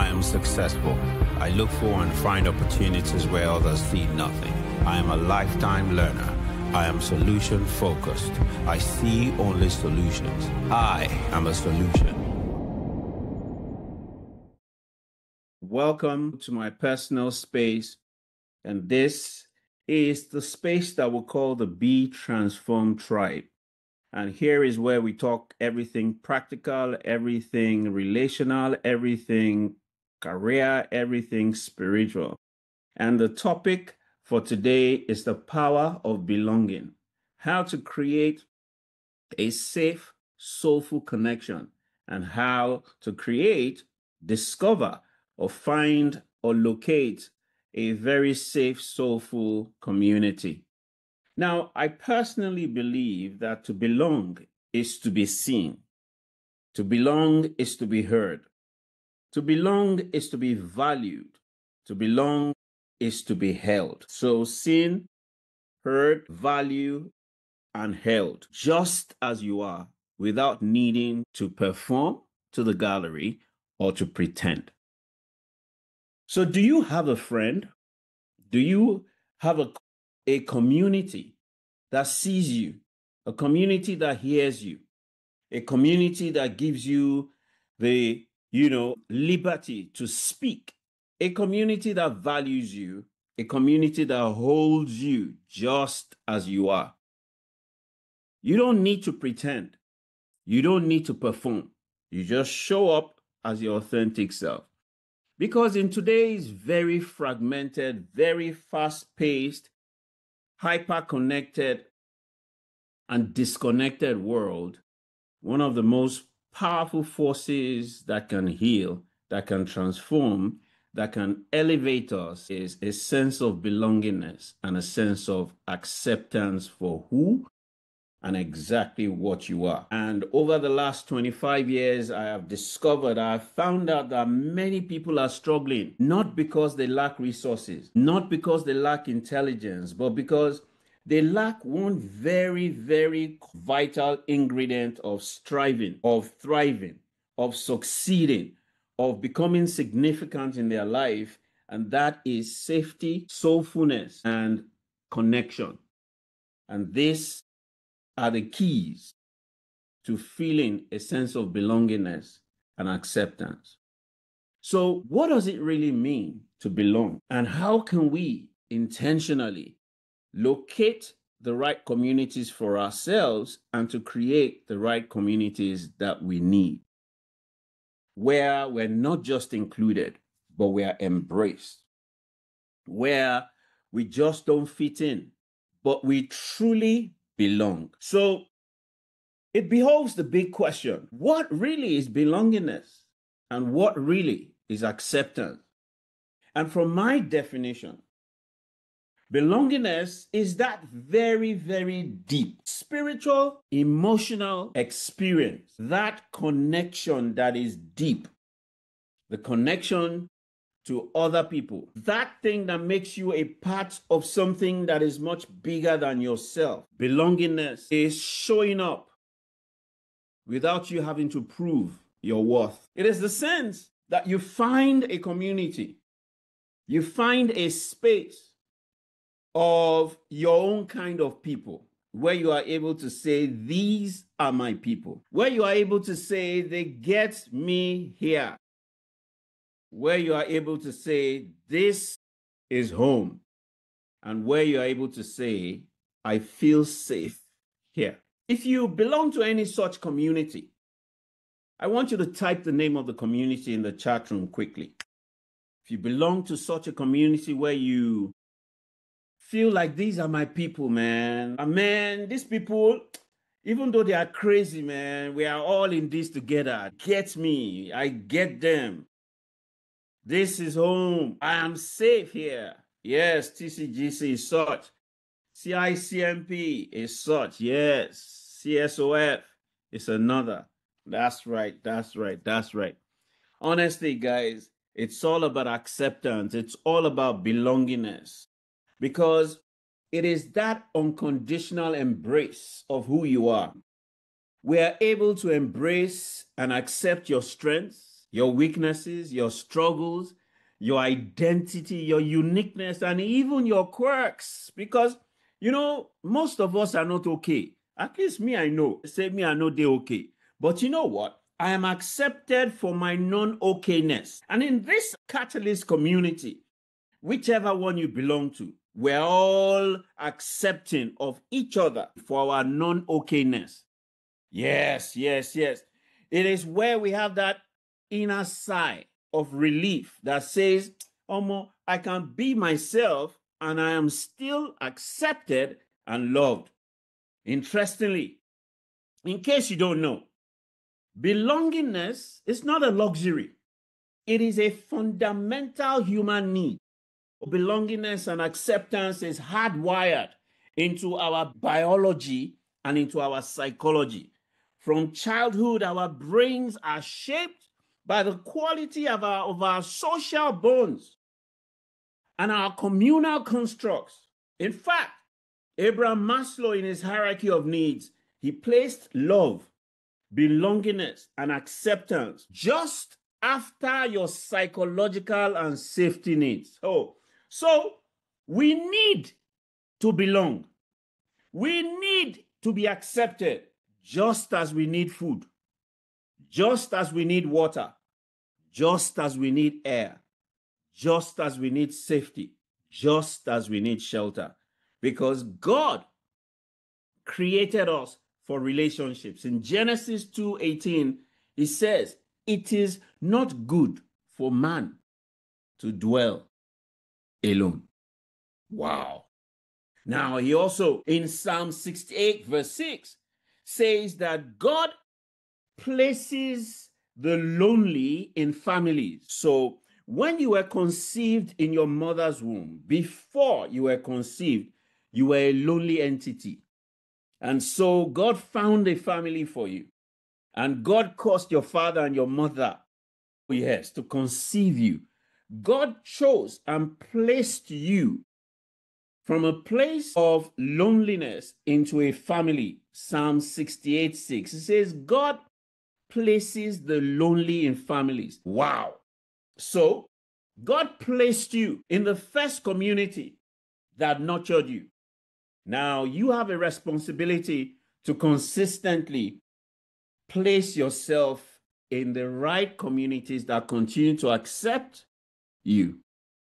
I am successful. I look for and find opportunities where others see nothing. I am a lifetime learner. I am solution focused. I see only solutions. I am a solution. Welcome to my personal space. And this is the space that we call the Be Transformed Tribe. And here is where we talk everything practical, everything relational, everything career, everything spiritual. And the topic for today is the power of belonging. How to create a safe, soulful connection, and how to create, discover, or find or locate a very safe, soulful community. Now, I personally believe that to belong is to be seen. To belong is to be heard. To belong is to be valued. To belong is to be held. So seen, heard, valued, and held just as you are without needing to perform to the gallery or to pretend. So do you have a friend? Do you have a community that sees you, a community that hears you, a community that gives you the, liberty to speak, a community that values you, a community that holds you just as you are? You don't need to pretend. You don't need to perform. You just show up as your authentic self. Because in today's very fragmented, very fast-paced, hyper-connected, and disconnected world, one of the most powerful forces that can heal, that can transform, that can elevate us is a sense of belongingness and a sense of acceptance for who and exactly what you are. And over the last 25 years, I have found out that many people are struggling, not because they lack resources, not because they lack intelligence, but because they lack one very, very vital ingredient of striving, of thriving, of succeeding, of becoming significant in their life. And that is safety, soulfulness, and connection. And this are the keys to feeling a sense of belongingness and acceptance. So what does it really mean to belong? And how can we intentionally locate the right communities for ourselves and to create the right communities that we need, where we're not just included, but we are embraced, where we just don't fit in, but we truly belong? So it behoves the big question: what really is belongingness? And what really is acceptance? And from my definition, belongingness is that very, very deep spiritual, emotional experience, that connection that is deep, the connection to other people, that thing that makes you a part of something that is much bigger than yourself. Belongingness is showing up without you having to prove your worth. It is the sense that you find a community, you find a space of your own kind of people, where you are able to say, these are my people, where you are able to say, they get me here, where you are able to say, this is home, and where you are able to say, I feel safe here. If you belong to any such community, I want you to type the name of the community in the chat room quickly. If you belong to such a community where you feel like, these are my people, man. And man, these people, even though they are crazy, man, we are all in this together. Get me. I get them. This is home. I am safe here. Yes, TCGC is such. CICMP is such. Yes. CSOF is another. That's right. That's right. That's right. Honestly, guys, it's all about acceptance. It's all about belongingness. Because it is that unconditional embrace of who you are. We are able to embrace and accept your strengths, your weaknesses, your struggles, your identity, your uniqueness, and even your quirks. Because, most of us are not okay. At least me, I know. Say me, I know they're okay. But you know what? I am accepted for my non-okayness. And in this catalyst community, whichever one you belong to, we're all accepting of each other for our non-okayness. Yes, yes, yes. It is where we have that inner sigh of relief that says, Omo, I can be myself and I am still accepted and loved. Interestingly, in case you don't know, belongingness is not a luxury. It is a fundamental human need. Belongingness and acceptance is hardwired into our biology and into our psychology. From childhood, our brains are shaped by the quality of our social bonds and our communal constructs. In fact, Abraham Maslow, in his hierarchy of needs, he placed love, belongingness, and acceptance just after your psychological and safety needs. So we need to belong. We need to be accepted just as we need food, just as we need water, just as we need air, just as we need safety, just as we need shelter. Because God created us for relationships. In Genesis 2:18, he says, it is not good for man to dwell alone. Wow. Now, he also, in Psalm 68, verse 6, says that God places the lonely in families. So, when you were conceived in your mother's womb, before you were conceived, you were a lonely entity. And so, God found a family for you. And God caused your father and your mother, yes, to conceive you. God chose and placed you from a place of loneliness into a family. Psalm 68:6. It says, God places the lonely in families. Wow. So, God placed you in the first community that nurtured you. Now, you have a responsibility to consistently place yourself in the right communities that continue to accept you,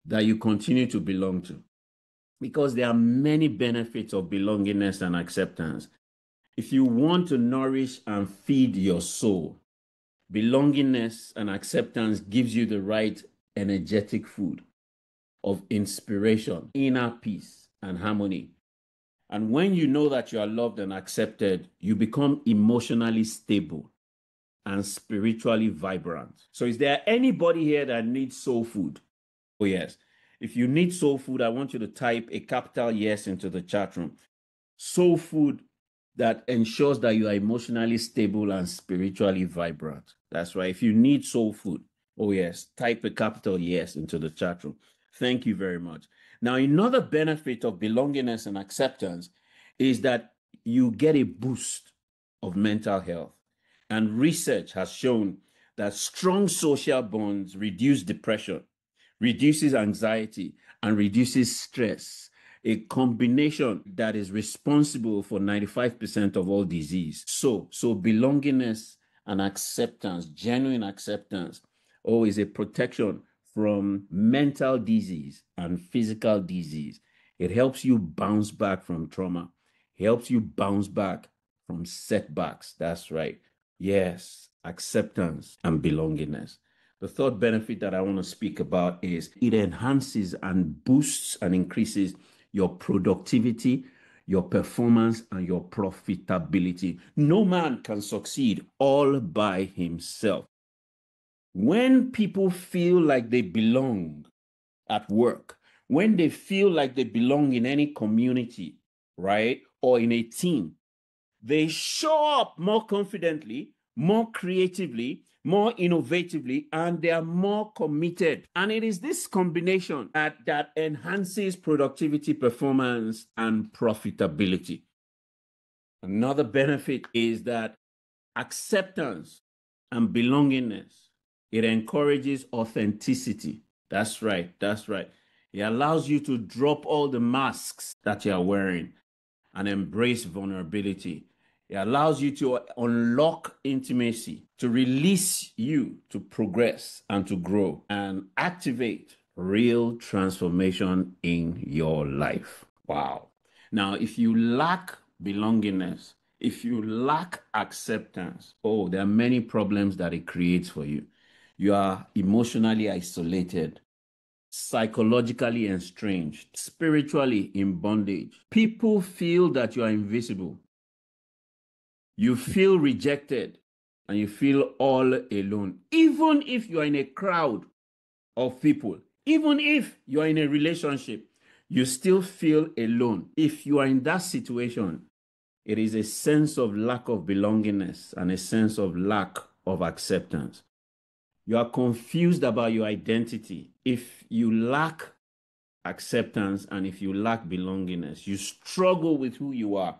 that you continue to belong to. Because there are many benefits of belongingness and acceptance. If you want to nourish and feed your soul, belongingness and acceptance gives you the right energetic food of inspiration, inner peace, and harmony. And when you know that you are loved and accepted, you become emotionally stable and spiritually vibrant. So, is there anybody here that needs soul food? Oh, yes. If you need soul food, I want you to type a capital yes into the chat room. Soul food that ensures that you are emotionally stable and spiritually vibrant. That's right. If you need soul food, oh, yes, type a capital yes into the chat room. Thank you very much. Now, another benefit of belongingness and acceptance is that you get a boost of mental health. And research has shown that strong social bonds reduce depression, reduces anxiety, and reduces stress, a combination that is responsible for 95% of all disease. So belongingness and acceptance, genuine acceptance, is a protection from mental disease and physical disease. It helps you bounce back from trauma. It helps you bounce back from setbacks. That's right. Yes, acceptance and belongingness. The third benefit that I want to speak about is it enhances and boosts and increases your productivity, your performance, and your profitability. No man can succeed all by himself. When people feel like they belong at work, when they feel like they belong in any community, right, or in a team, they show up more confidently, more creatively, more innovatively, and they are more committed. And it is this combination that enhances productivity, performance, and profitability. Another benefit is that acceptance and belongingness It encourages authenticity. That's right. That's right. It allows you to drop all the masks that you are wearing and embrace vulnerability. It allows you to unlock intimacy, to release you to progress and to grow and activate real transformation in your life. Wow. Now, if you lack belongingness, if you lack acceptance, oh, there are many problems that it creates for you. You are emotionally isolated, psychologically estranged, spiritually in bondage. People feel that you are invisible. You feel rejected and you feel all alone. Even if you are in a crowd of people, even if you are in a relationship, you still feel alone. If you are in that situation, it is a sense of lack of belongingness and a sense of lack of acceptance. You are confused about your identity. If you lack acceptance and if you lack belongingness, you struggle with who you are.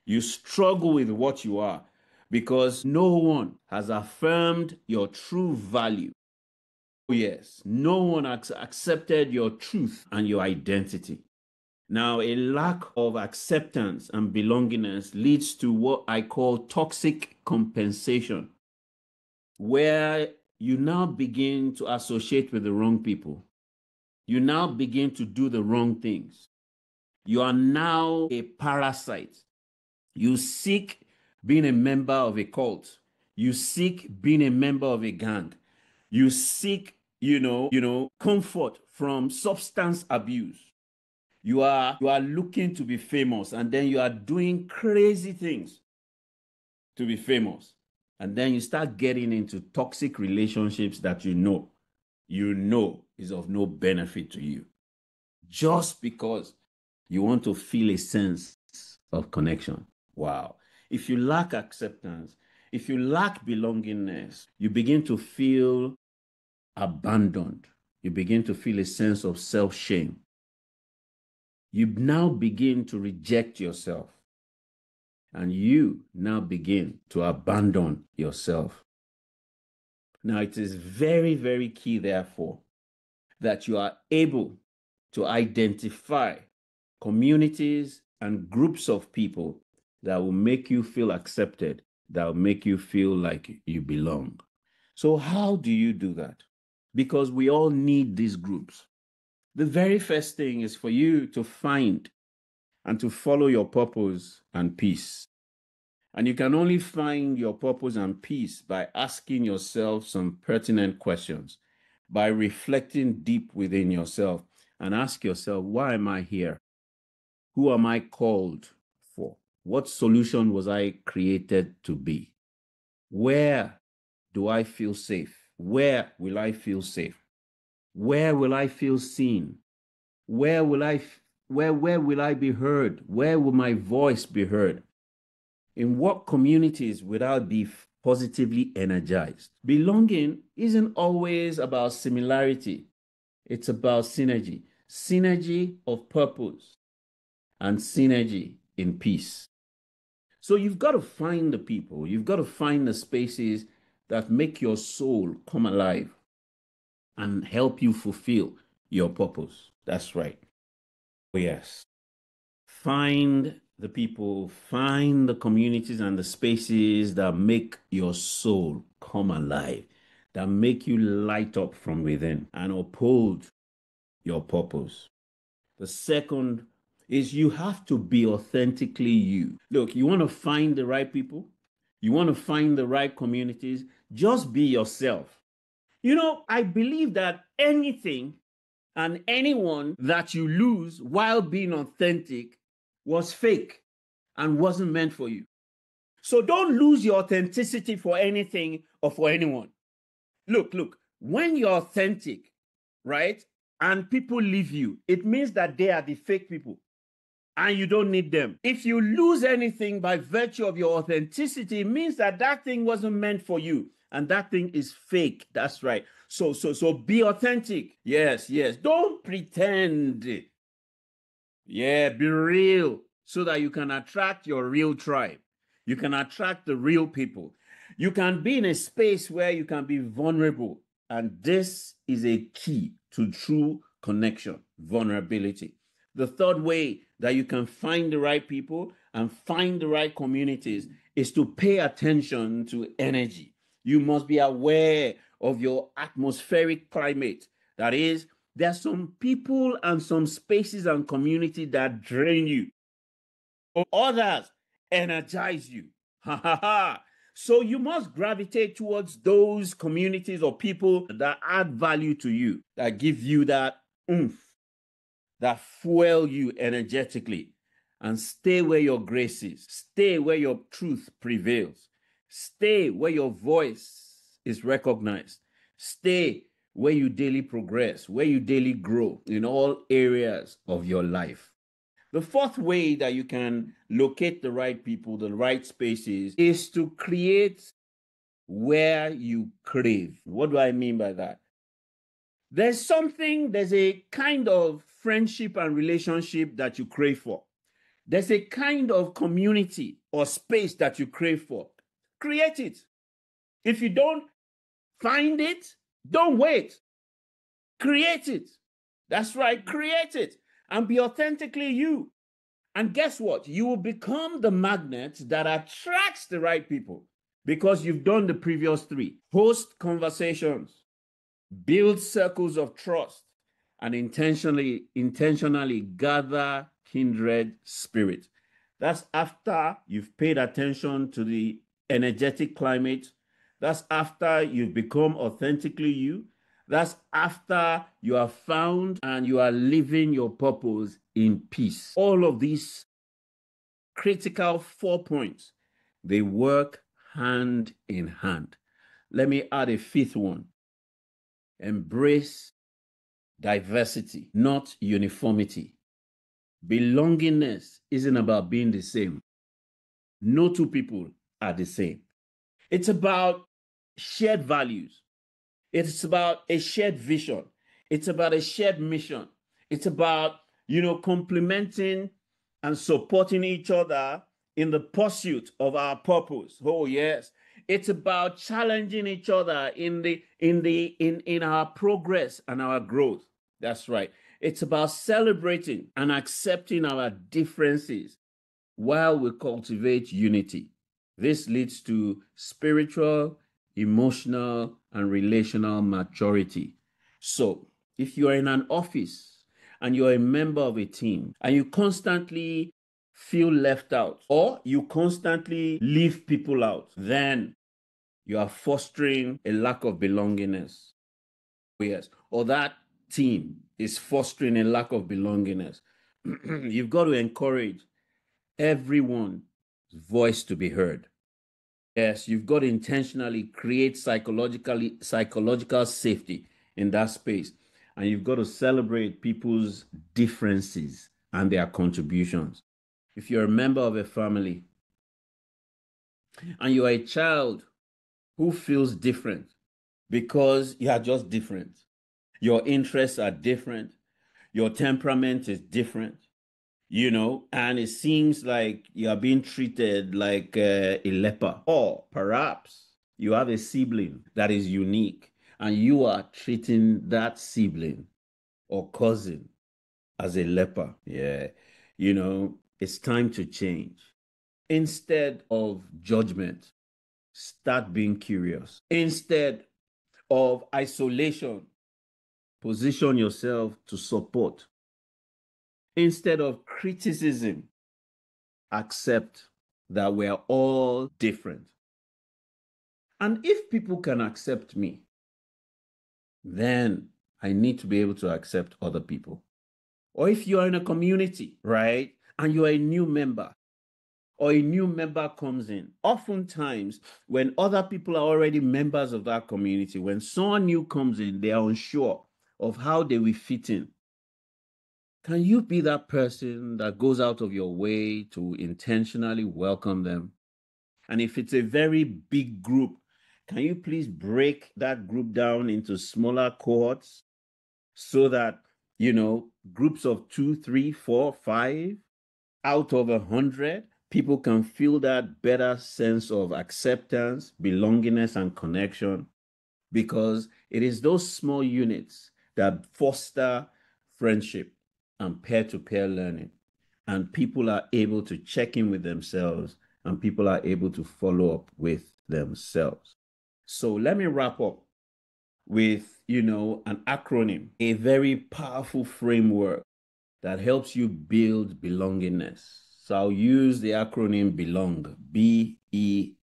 You struggle with what you are because no one has affirmed your true value. Yes, no one has accepted your truth and your identity. Now, a lack of acceptance and belongingness leads to what I call toxic compensation, where you now begin to associate with the wrong people. You now begin to do the wrong things. You are now a parasite. You seek being a member of a cult. You seek being a member of a gang. You seek, comfort from substance abuse. You are looking to be famous, and then you are doing crazy things to be famous. And then you start getting into toxic relationships that you know is of no benefit to you. Just because you want to feel a sense of connection. Wow. If you lack acceptance, if you lack belongingness, you begin to feel abandoned. You begin to feel a sense of self-shame. You now begin to reject yourself. And you now begin to abandon yourself. Now, it is very, very key, therefore, that you are able to identify communities and groups of people that will make you feel accepted, that will make you feel like you belong. So, how do you do that? Because we all need these groups. The very first thing is for you to find and to follow your purpose and peace. And you can only find your purpose and peace by asking yourself some pertinent questions, by reflecting deep within yourself and ask yourself, why am I here? Who am I called for? What solution was I created to be? Where do I feel safe? Where will I feel safe? Where will I feel seen? Where will I be heard? Where will my voice be heard? In what communities will I be positively energized? Belonging isn't always about similarity. It's about synergy. Synergy of purpose and synergy in peace. So you've got to find the people, you've got to find the spaces that make your soul come alive and help you fulfill your purpose. That's right. Yes. Find the people, find the communities and the spaces that make your soul come alive, that make you light up from within and uphold your purpose. The second is you have to be authentically you. Look, you want to find the right people, you want to find the right communities, just be yourself. I believe that anything and anyone that you lose while being authentic was fake and wasn't meant for you. So don't lose your authenticity for anything or for anyone. Look, when you're authentic, right, and people leave you, it means that they are the fake people and you don't need them. If you lose anything by virtue of your authenticity, it means that that thing wasn't meant for you and that thing is fake. That's right. So be authentic. Yes. Don't pretend. Yeah, be real so that you can attract your real tribe. You can attract the real people. You can be in a space where you can be vulnerable. And this is a key to true connection, vulnerability. The third way that you can find the right people and find the right communities is to pay attention to energy. You must be aware of your atmospheric climate. That is, there are some people and some spaces and community that drain you. Others energize you. Ha ha ha. So you must gravitate towards those communities or people that add value to you, that give you that oomph, that fuel you energetically. And stay where your grace is. Stay where your truth prevails. Stay where your voice is recognized. Stay where you daily progress, where you daily grow in all areas of your life. The fourth way that you can locate the right people, the right spaces, is to create where you crave. What do I mean by that? There's a kind of friendship and relationship that you crave for. There's a kind of community or space that you crave for. Create it. If you don't find it, don't wait. Create it. That's right, create it and be authentically you. And guess what? You will become the magnet that attracts the right people because you've done the previous three. Host conversations, build circles of trust, and intentionally gather kindred spirit. That's after you've paid attention to the energetic climate. That's after you've become authentically you. That's after you have found and you are living your purpose in peace. All of these critical 4 points, they work hand in hand. Let me add a fifth one. Embrace diversity, not uniformity. Belongingness isn't about being the same. No two people are the same. It's about shared values. It's about a shared vision. It's about a shared mission. It's about, complementing and supporting each other in the pursuit of our purpose. Oh, yes. It's about challenging each other in our progress and our growth. That's right. It's about celebrating and accepting our differences while we cultivate unity. This leads to spiritual, emotional, and relational maturity. So, if you are in an office and you're a member of a team and you constantly feel left out or you constantly leave people out, then you are fostering a lack of belongingness. Yes, or that team is fostering a lack of belongingness. You've got to encourage everyone's voice to be heard. Yes, you've got to intentionally create psychological safety in that space. And you've got to celebrate people's differences and their contributions. If you're a member of a family and you're a child who feels different because you are just different, your interests are different, your temperament is different, and it seems like you are being treated like a leper. Or perhaps you have a sibling that is unique and you are treating that sibling or cousin as a leper. Yeah, it's time to change. Instead of judgment, start being curious. Instead of isolation, position yourself to support. Instead of criticism, accept that we're all different. And if people can accept me, then I need to be able to accept other people. Or if you are in a community, right, and you are a new member, or a new member comes in, oftentimes when other people are already members of that community, when someone new comes in, they are unsure of how they will fit in. Can you be that person that goes out of your way to intentionally welcome them? And if it's a very big group, can you please break that group down into smaller cohorts so that, groups of 2, 3, 4, 5 out of 100, people can feel that better sense of acceptance, belongingness, and connection? because it is those small units that foster friendship and peer-to-peer learning. And people are able to check in with themselves, and people are able to follow up with themselves. So let me wrap up with, an acronym, a very powerful framework that helps you build belongingness. So I'll use the acronym BELONG, BELONG.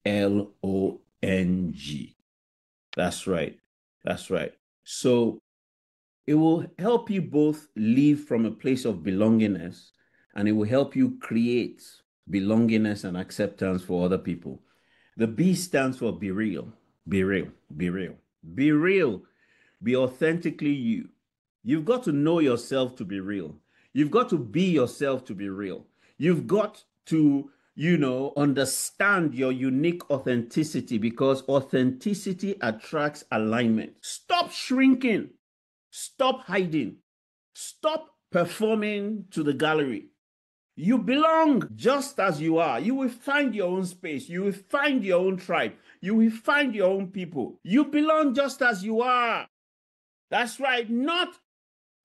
That's right. That's right. So it will help you both live from a place of belongingness, and it will help you create belongingness and acceptance for other people. The B stands for be real, be real, be real, be real, be authentically you. You've got to know yourself to be real. You've got to be yourself to be real. You've got to, understand your unique authenticity, because authenticity attracts alignment. Stop shrinking. Stop hiding. Stop performing to the gallery. You belong just as you are. You will find your own space. You will find your own tribe. You will find your own people. You belong just as you are. That's right. Not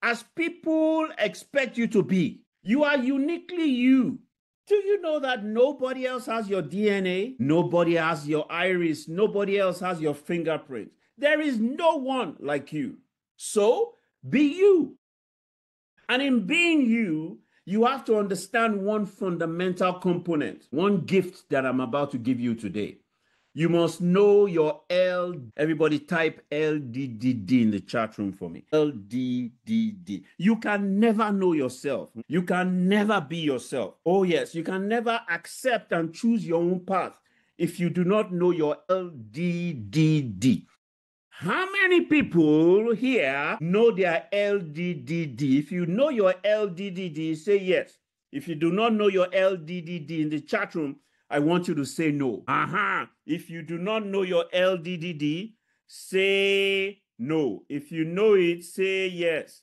as people expect you to be. You are uniquely you. Do you know that nobody else has your DNA? Nobody has your iris. Nobody else has your fingerprint. There is no one like you. So be you. And in being you, you have to understand one fundamental component, one gift that I'm about to give you today. You must know your L. Everybody type LDDD in the chat room for me. LDDD. You can never know yourself. You can never be yourself. Oh, yes. You can never accept and choose your own path if you do not know your LDDD. How many people here know their LDDD? If you know your LDDD, say yes. If you do not know your LDDD in the chat room, I want you to say no. If you do not know your LDDD, say no. If you know it, say yes.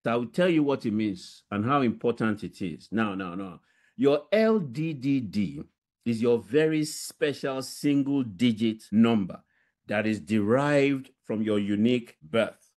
So I will tell you what it means and how important it is. Now. Your LDDD is your very special single-digit number that is derived from your unique birth.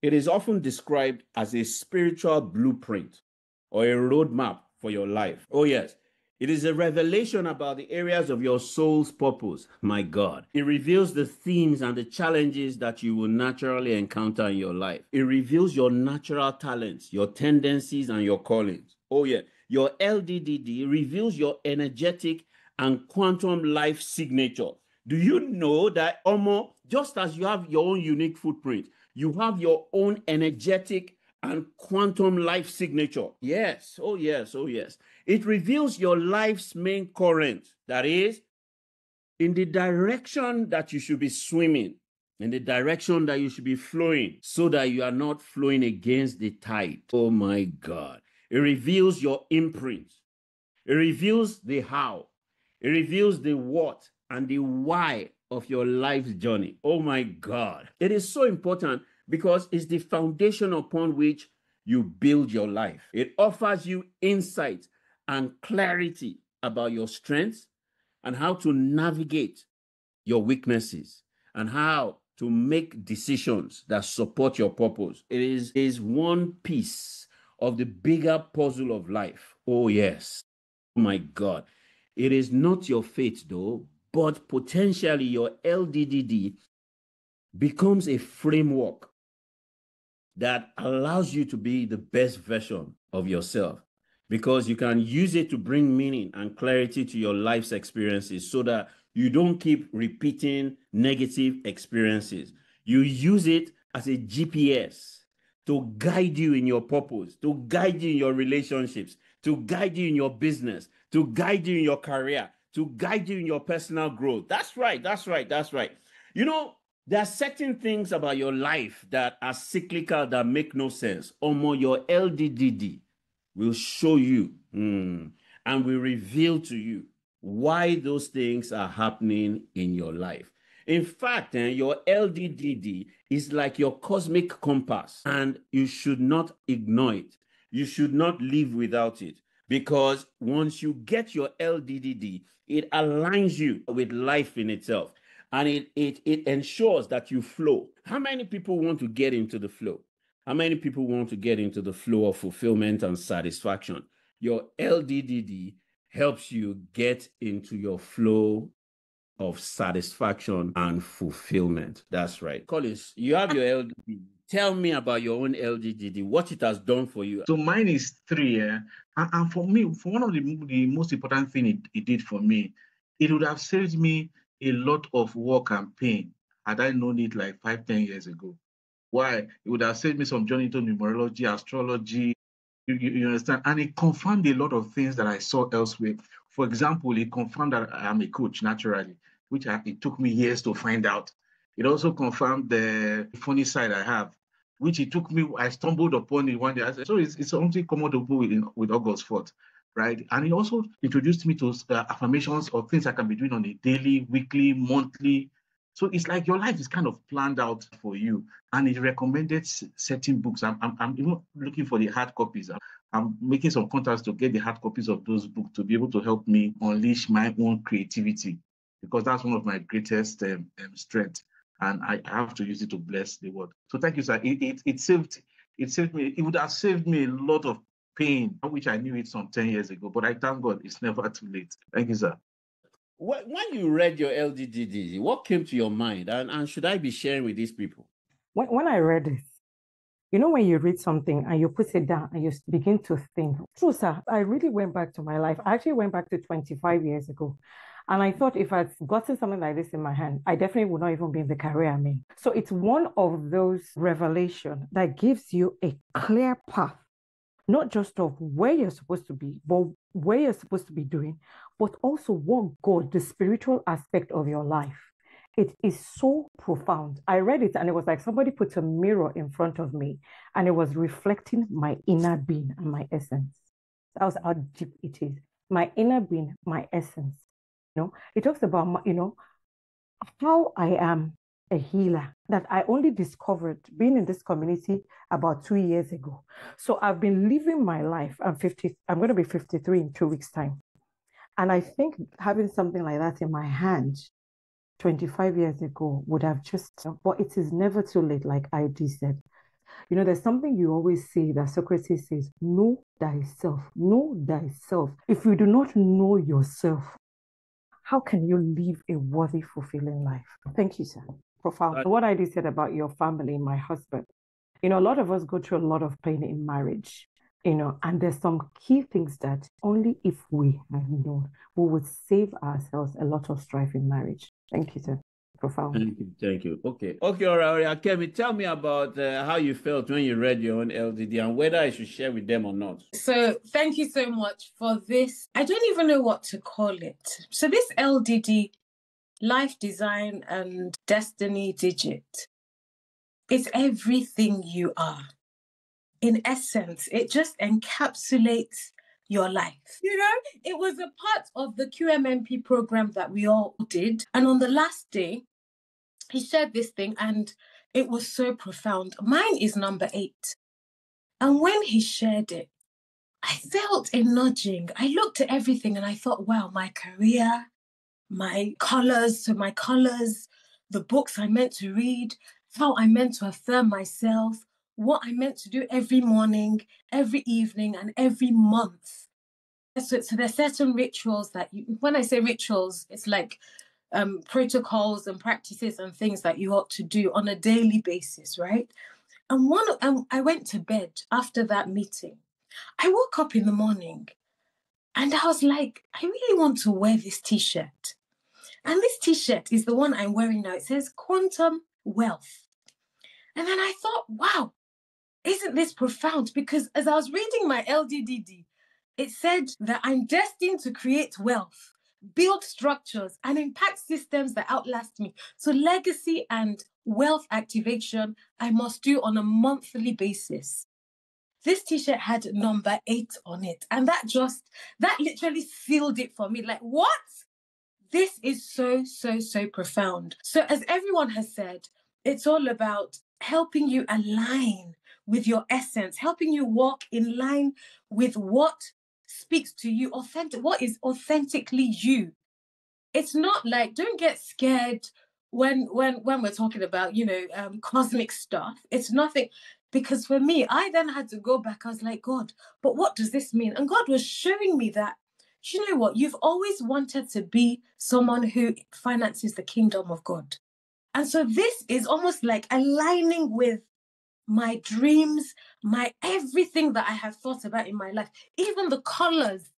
It is often described as a spiritual blueprint or a roadmap for your life. Oh, yes. It is a revelation about the areas of your soul's purpose. My God. It reveals the themes and the challenges that you will naturally encounter in your life. It reveals your natural talents, your tendencies, and your callings. Oh, yeah. Your LDDD reveals your energetic and quantum life signature. Do you know that, just as you have your own unique footprint, you have your own energetic and quantum life signature? Yes. Oh, yes. Oh, yes. It reveals your life's main current. That is, in the direction that you should be swimming, in the direction that you should be flowing, so that you are not flowing against the tide. Oh, my God. It reveals your imprint. It reveals the how. It reveals the what and the why of your life's journey. Oh my God. It is so important because it's the foundation upon which you build your life. It offers you insight and clarity about your strengths and how to navigate your weaknesses and how to make decisions that support your purpose. It is one piece of the bigger puzzle of life. Oh, yes. Oh, my God. It is not your fate, though, but potentially your LDDD becomes a framework that allows you to be the best version of yourself, because you can use it to bring meaning and clarity to your life's experiences so that you don't keep repeating negative experiences. You use it as a GPS to guide you in your purpose, to guide you in your relationships, to guide you in your business, to guide you in your career, to guide you in your personal growth. That's right. That's right. That's right. There are certain things about your life that are cyclical, that make no sense. Your LDDD will show you and will reveal to you why those things are happening in your life. In fact, your LDDD is like your cosmic compass, and you should not ignore it. You should not live without it, because once you get your LDDD, it aligns you with life in itself. and it ensures that you flow. How many people want to get into the flow? How many people want to get into the flow of fulfillment and satisfaction? Your LDDD helps you get into your flow of satisfaction and fulfillment. That's right. Collins, you have your LDDD. Tell me about your own LDDD, what it has done for you. So mine is 3. And for me, for one of the most important thing it did for me, it would have saved me a lot of work and pain had I known it like 5-10 years ago. Why? It would have saved me some journey to numerology, astrology, you understand? And it confirmed a lot of things that I saw elsewhere. For example, it confirmed that I am a coach naturally, which it took me years to find out. It also confirmed the funny side I have, which I stumbled upon it one day. I said, so it's something commodable with August 4th, right? And it also introduced me to affirmations of things I can be doing on a daily, weekly, monthly. So it's like your life is kind of planned out for you, and it recommended certain books. I'm even looking for the hard copies. I'm making some contacts to get the hard copies of those books to be able to help me unleash my own creativity, because that's one of my greatest strengths, and I have to use it to bless the world. So thank you, sir. It saved me. It would have saved me a lot of pain, which I knew it some 10 years ago. But I thank God it's never too late. Thank you, sir. When you read your LDDD, what came to your mind? And should I be sharing with these people? When I read it, when you read something and you put it down and you begin to think, true, sir, I really went back to my life. I actually went back to 25 years ago. And I thought if I'd gotten something like this in my hand, I definitely would not even be in the career I'm in. So it's one of those revelations that gives you a clear path, not just of where you're supposed to be, but where you're supposed to be doing, but also what God, the spiritual aspect of your life. It is so profound. I read it and it was like somebody put a mirror in front of me and it was reflecting my inner being and my essence. That was how deep it is. My inner being, my essence. It talks about, how I am a healer that I only discovered being in this community about 2 years ago. So I've been living my life. I'm going to be 53 in 2 weeks' time. And I think having something like that in my hand 25 years ago would have but it is never too late, like ID said. There's something you always say that Socrates says, know thyself, know thyself. If you do not know yourself, how can you live a worthy, fulfilling life? Thank you, sir. Profound. What ID said about your family, my husband, a lot of us go through a lot of pain in marriage, and there's some key things that only if we have known, we would save ourselves a lot of strife in marriage. Thank you, sir. Profound. Thank you. Okay, all right. Kemi, tell me about how you felt when you read your own LDD and whether I should share with them or not. So thank you so much for this. I don't even know what to call it. So this LDD, Life Design and Destiny Digit, it's everything you are. In essence, it just encapsulates your life. It was a part of the QMMP program that we all did. And on the last day, he shared this thing and it was so profound. Mine is number 8. And when he shared it, I felt a nudging. I looked at everything and I thought, wow, my career, my colors, the books I meant to read, how I meant to affirm myself, what I meant to do every morning, every evening, and every month. So there's certain rituals that when I say rituals, it's like protocols and practices and things that you ought to do on a daily basis, right? And I went to bed after that meeting. I woke up in the morning and I was like, I really want to wear this t-shirt. And this t-shirt is the one I'm wearing now. It says Quantum Wealth. And then I thought, wow, isn't this profound? Because as I was reading my LDDD, it said that I'm destined to create wealth, build structures, and impact systems that outlast me. So legacy and wealth activation, I must do on a monthly basis. This t-shirt had number 8 on it. And that literally sealed it for me. Like, what? This is so, so, so profound. So as everyone has said, it's all about helping you align with your essence, helping you walk in line with what speaks to you, what is authentically you. It's not like, don't get scared when we're talking about, cosmic stuff, it's nothing. Because for me, I then had to go back. I was like, God, but what does this mean? And God was showing me that, you know what? You've always wanted to be someone who finances the kingdom of God. And so this is almost like aligning with my dreams, my everything that I have thought about in my life, even the colors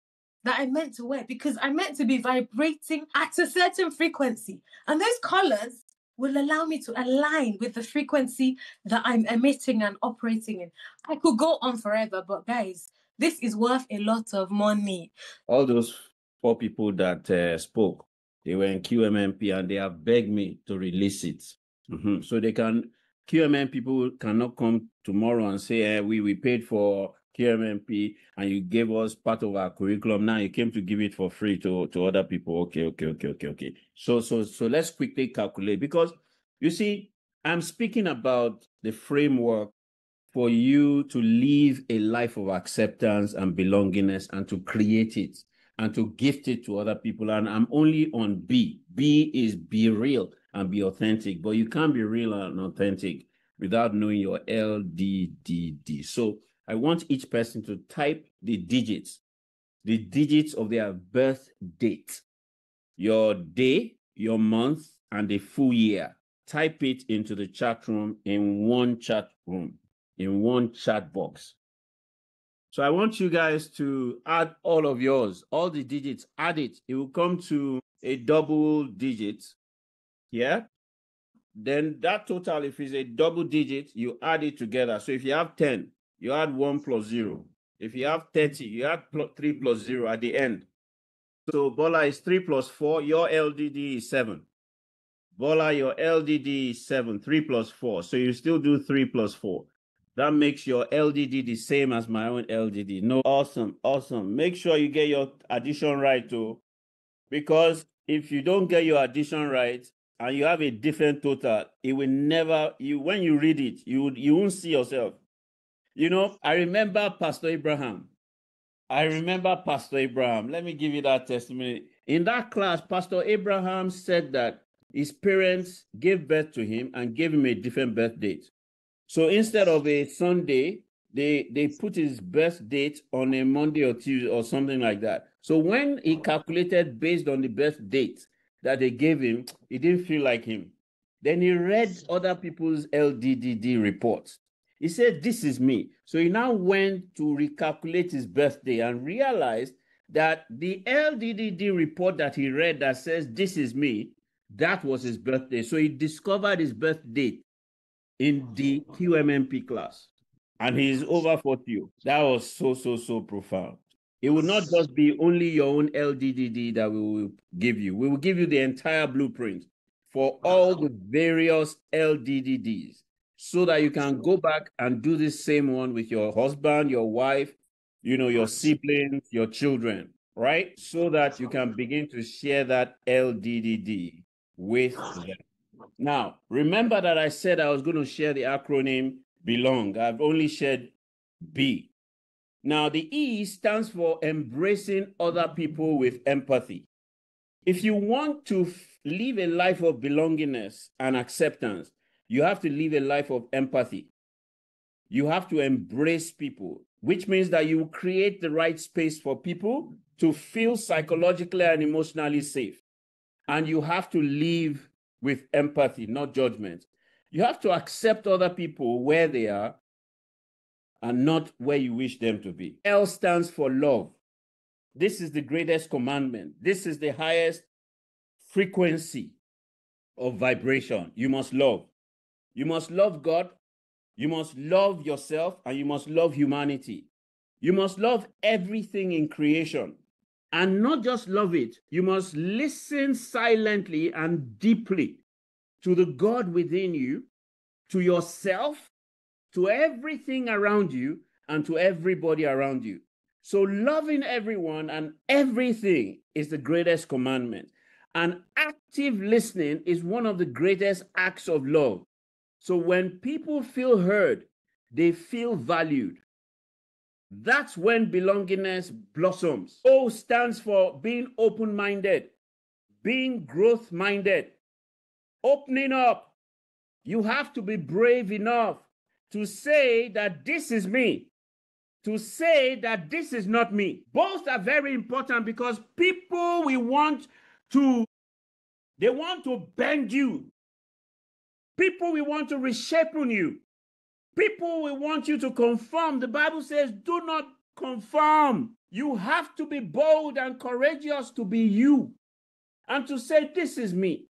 that I meant to wear, because I meant to be vibrating at a certain frequency. And those colors will allow me to align with the frequency that I'm emitting and operating in. I could go on forever, but guys, this is worth a lot of money. All those 4 people that spoke, they were in QMMP and they have begged me to release it. So they can, QMM people cannot come tomorrow and say, we paid for QMMP and you gave us part of our curriculum. Now you came to give it for free to other people. Okay. So let's quickly calculate, because you see, I'm speaking about the framework for you to live a life of acceptance and belongingness and to create it and to gift it to other people. And I'm only on B. B is be real and be authentic, but you can't be real and authentic without knowing your LDDD. So I want each person to type the digits of their birth date, your day, your month, and the full year. Type it into the chat room in one chat box. So I want you guys to add all of yours, all the digits, add it. It will come to a double digit. Yeah. Then that total, if it's a double digit, you add it together. So if you have 10, you add 1 plus 0. If you have 30, you add 3 plus 0 at the end. So Bola is 3 plus 4. Your LDD is 7. Bola, your LDD is 7. 3 plus 4. So you still do 3 plus 4. That makes your LDD the same as my own LDD. No, awesome. Make sure you get your addition right too, because if you don't get your addition right and you have a different total, it will never, when you read it, you won't see yourself. I remember Pastor Abraham. Let me give you that testimony. In that class, Pastor Abraham said that his parents gave birth to him and gave him a different birth date. So instead of a Sunday, they put his birth date on a Monday or Tuesday or something like that. So when he calculated based on the birth date that they gave him, it didn't feel like him. Then he read other people's LDDD reports. He said, this is me. So he now went to recalculate his birthday and realized that the LDDD report that he read that says, this is me, that was his birthday. So he discovered his birth date in the QMMP class, and he's over 40. That was so profound. It will not just be only your own LDDD that we will give you. We will give you the entire blueprint for all the various LDDDs so that you can go back and do the same one with your husband, your wife, your siblings, your children, right? So that you can begin to share that LDDD with them. Now, remember that I said I was going to share the acronym BELONG. I've only shared B. Now, the E stands for embracing other people with empathy. If you want to live a life of belongingness and acceptance, you have to live a life of empathy. You have to embrace people, which means that you create the right space for people to feel psychologically and emotionally safe. And you have to live with empathy, not judgment. You have to accept other people where they are and not where you wish them to be. L stands for love. This is the greatest commandment. This is the highest frequency of vibration. You must love. You must love God. You must love yourself, and you must love humanity. You must love everything in creation. And not just love it, you must listen silently and deeply to the God within you, to yourself, to everything around you, and to everybody around you. So loving everyone and everything is the greatest commandment. And active listening is one of the greatest acts of love. So when people feel heard, they feel valued. That's when belongingness blossoms. O stands for being open-minded, being growth-minded, opening up. You have to be brave enough to say that this is me, to say that this is not me. Both are very important because people they want to bend you. People will want to reshape you. People will want you to conform. The Bible says, do not conform. You have to be bold and courageous to be you and to say, this is me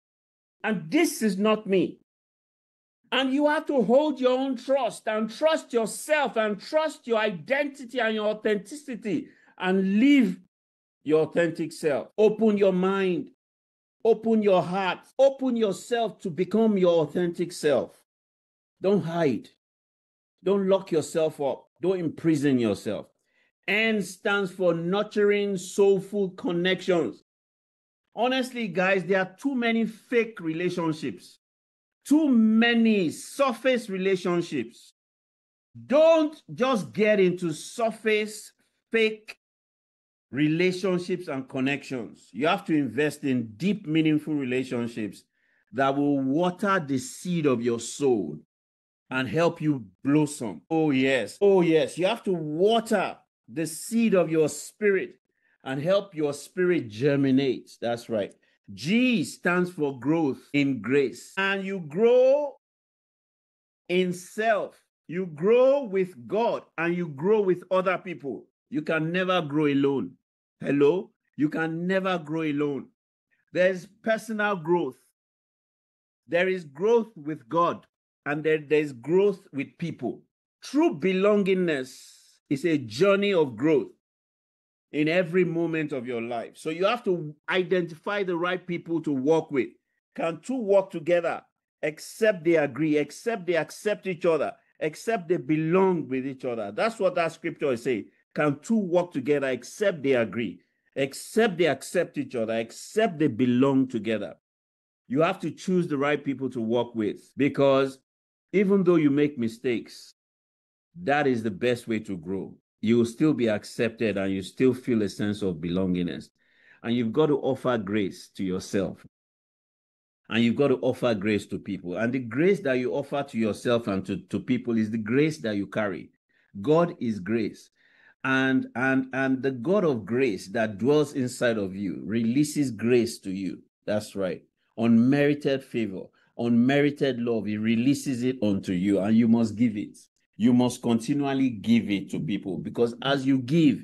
and this is not me. And you have to hold your own trust and trust yourself and trust your identity and your authenticity and live your authentic self. Open your mind, open your heart, open yourself to become your authentic self. Don't hide. Don't lock yourself up. Don't imprison yourself. N stands for nurturing soulful connections. Honestly, guys, there are too many fake relationships, too many surface relationships. Don't just get into surface fake relationships and connections. You have to invest in deep, meaningful relationships that will water the seed of your soul and help you blossom. Oh, yes. Oh, yes. You have to water the seed of your spirit and help your spirit germinate. That's right. G stands for growth in grace. And you grow in self. You grow with God and you grow with other people. You can never grow alone. Hello? You can never grow alone. There's personal growth. There is growth with God and there's growth with people. True belongingness is a journey of growth in every moment of your life. So you have to identify the right people to work with. Can two work together except they agree, except they accept each other, except they belong with each other? That's what that scripture is saying. Can two work together except they agree, except they accept each other, except they belong together? You have to choose the right people to work with, because even though you make mistakes, that is the best way to grow. You will still be accepted and you still feel a sense of belongingness. And you've got to offer grace to yourself. And you've got to offer grace to people. And the grace that you offer to yourself and to people is the grace that you carry. God is grace. And the God of grace that dwells inside of you releases grace to you. That's right. Unmerited favor, unmerited love, he releases it unto you, and you must give it. You must continually give it to people, because as you give,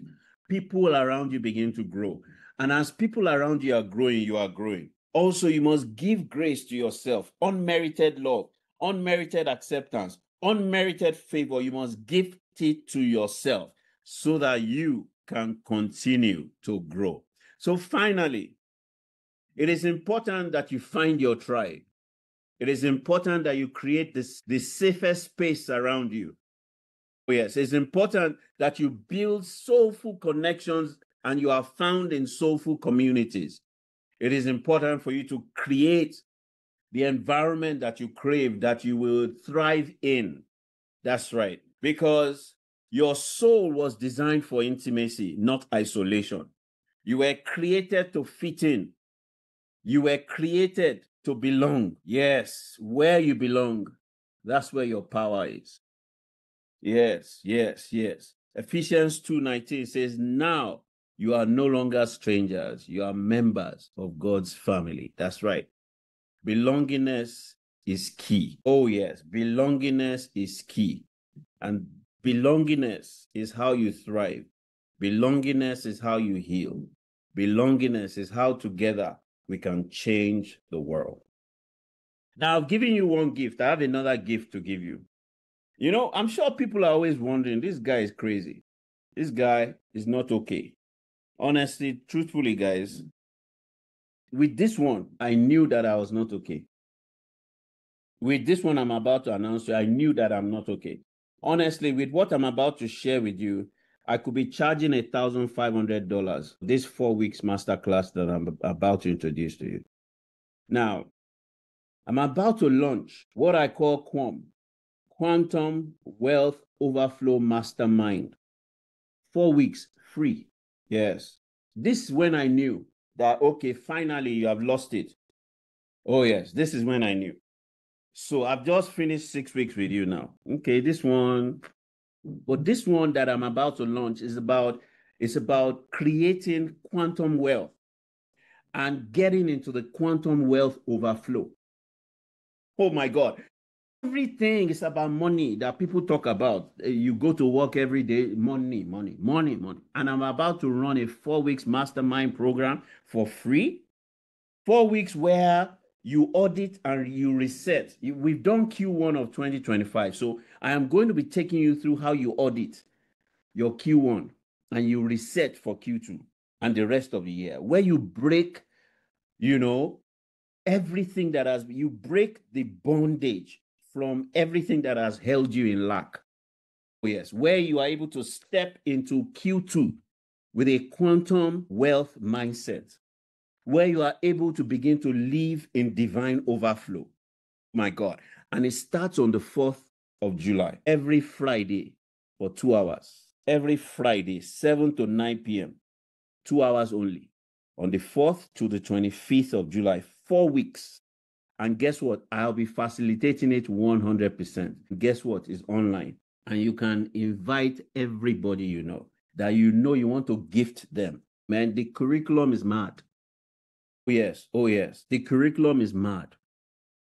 people around you begin to grow. And as people around you are growing, you are growing. Also, you must give grace to yourself, unmerited love, unmerited acceptance, unmerited favor. You must give it to yourself so that you can continue to grow. So finally, it is important that you find your tribe. It is important that you create the safest space around you. Yes, it's important that you build soulful connections and you are found in soulful communities. It is important for you to create the environment that you crave, that you will thrive in. That's right. Because your soul was designed for intimacy, not isolation. You were created to fit in. You were created to belong. Yes, where you belong, that's where your power is. Yes, yes, yes. Ephesians 2:19 says, now you are no longer strangers. You are members of God's family. That's right. Belongingness is key. Oh, yes. Belongingness is key. And belongingness is how you thrive. Belongingness is how you heal. Belongingness is how together we can change the world. Now, I've given you one gift. I have another gift to give you. You know, I'm sure people are always wondering, this guy is crazy. This guy is not okay. Honestly, truthfully, guys, with this one, I knew that I was not okay. With this one I'm about to announce you, I knew that I'm not okay. Honestly, with what I'm about to share with you, I could be charging $1,500 this 4 weeks masterclass that I'm about to introduce to you. Now, I'm about to launch what I call QWOM, Quantum Wealth Overflow Mastermind. 4 weeks free. Yes. This is when I knew that, okay, finally you have lost it. Oh, yes, this is when I knew. So I've just finished 6 weeks with you now. Okay, this one that I'm about to launch is about creating quantum wealth and getting into the quantum wealth overflow. Oh my God. Everything is about money that people talk about. You go to work every day, money, money, money, money. And I'm about to run a 4 weeks mastermind program for free. 4 weeks where you audit and you reset. We've done Q1 of 2025. So I am going to be taking you through how you audit your Q1 and you reset for Q2 and the rest of the year, where you break, everything that you break the bondage from everything that has held you in lack. Yes, where you are able to step into Q2 with a quantum wealth mindset, where you are able to begin to live in divine overflow. My God. And it starts on the 4th of July, every Friday for 2 hours. Every Friday, 7 to 9 p.m., 2 hours only. On the 4th to the 25th of July, 4 weeks. And guess what? I'll be facilitating it 100%. Guess what? It's online. And you can invite everybody that you want to gift them. Man, the curriculum is mad. Yes. Oh, yes. The curriculum is mad.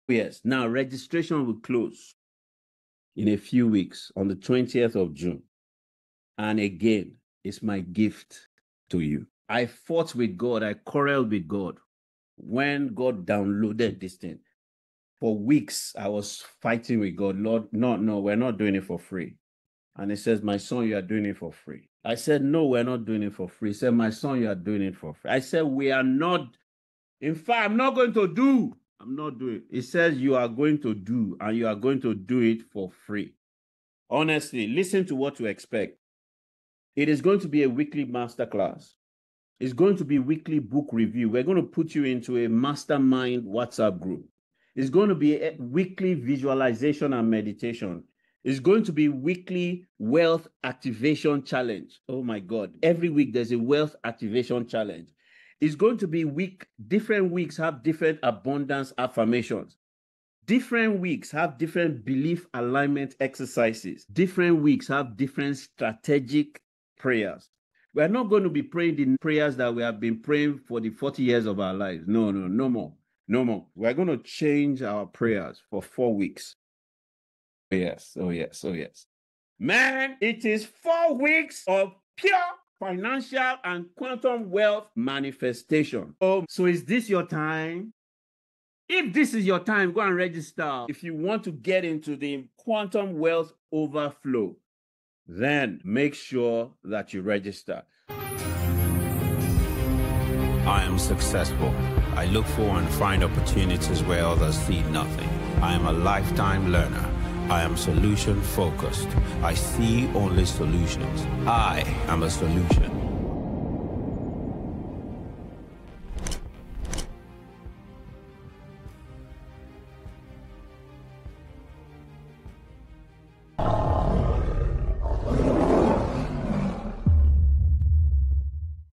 Yes. Now, registration will close in a few weeks on the 20th of June. And again, it's my gift to you. I fought with God. I quarreled with God when God downloaded this thing. For weeks, I was fighting with God. Lord, no, we're not doing it for free. And he says, my son, you are doing it for free. I said, no, we're not doing it for free. He said, my son, you are doing it for free. I said, we are not. In fact, I'm not going to do. I'm not doing. It says you are going to do, and you are going to do it for free. Honestly, listen to what to expect. It is going to be a weekly masterclass. It's going to be weekly book review. We're going to put you into a mastermind WhatsApp group. It's going to be a weekly visualization and meditation. It's going to be weekly wealth activation challenge. Oh my God. Every week there's a wealth activation challenge. It's going to be different weeks have different abundance affirmations. Different weeks have different belief alignment exercises. Different weeks have different strategic prayers. We're not going to be praying the prayers that we have been praying for the 40 years of our lives. No more. No more. We're going to change our prayers for 4 weeks. Oh, yes. Oh, yes. Oh, yes. Man, it is 4 weeks of pure financial and quantum wealth manifestation. So is this your time? If this is your time, go and register. If you want to get into the quantum wealth overflow, then make sure that you register. I am successful. I look for and find opportunities where others see nothing. I am a lifetime learner. I am solution focused. I see only solutions. I am a solution.